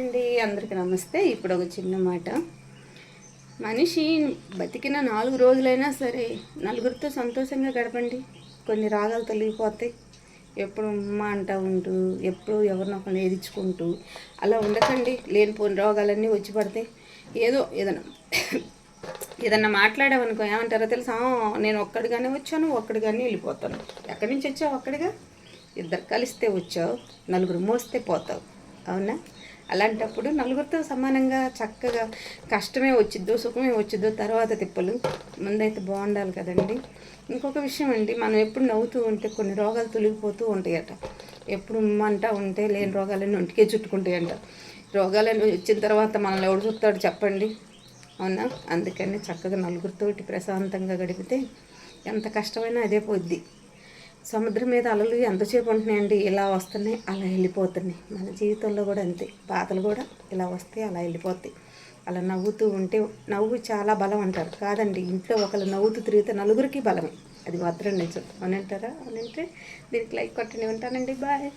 అండి, అందరికీ నమస్తే. ఇప్పుడు ఒక చిన్న మాట. మనిషి బతికిన 4 రోజులైనా సరే నలుగురితో సంతోషంగా గడపండి. కొన్ని రాగాలు తొలగిపోతాయి. ఎప్పుడు ఉమ్మ అంటూ ఉంటూ, ఎప్పుడు ఎవరినొకరిని ఏదించుకుంటూ అలా ఉండకండి. లేనిపోని రోగాలన్నీ వచ్చి పడతాయి. ఏదన్నా మాట్లాడామనుకో ఏమంటారో తెలుసా, నేను ఒక్కడిగానే వచ్చాను, ఒక్కడిగానే వెళ్ళిపోతాను. ఎక్కడి నుంచి వచ్చావు? ఒక్కడిగా. ఇద్దరు కలిస్తే వచ్చావు, నలుగురు మోస్తే పోతావు. అవునా? అలాంటప్పుడు నలుగురితో సమానంగా చక్కగా కష్టమే వచ్చిద్దో సుఖమే వచ్చిద్దో తర్వాత తిప్పలు, ముందైతే బాగుండాలి కదండి. ఇంకొక విషయం అండి, మనం ఎప్పుడు నవ్వుతూ ఉంటే కొన్ని రోగాలు తొలగిపోతూ ఉంటాయట. ఎప్పుడు అంటూ ఉంటే లేని రోగాలన్నీ ఒంటికే చుట్టుకుంటాయంట. రోగాలన్నీ వచ్చిన తర్వాత మనల్ని ఎవడు చూస్తాడు చెప్పండి? అవునా? అందుకని చక్కగా నలుగురితోటి ప్రశాంతంగా గడిపితే ఎంత కష్టమైనా అదే పోద్ది. సముద్రం మీద అలలు ఎంతసేపు ఉంటున్నాయండి, ఇలా వస్తున్నాయి అలా వెళ్ళిపోతున్నాయి. మన జీవితంలో కూడా అంతే, బాధలు కూడా ఇలా వస్తాయి అలా వెళ్ళిపోతాయి. అలా నవ్వుతూ ఉంటే, నవ్వు చాలా బలం అంటారు. కాదండి, ఇంట్లో ఒకళ్ళు నవ్వుతూ తిరిగితే నలుగురికి బలమే. అది మాత్రం నిజం. అవునంటారా? అవునంటే దీనికి లైక్ కొట్టండి. ఉంటానండి, బాయ్.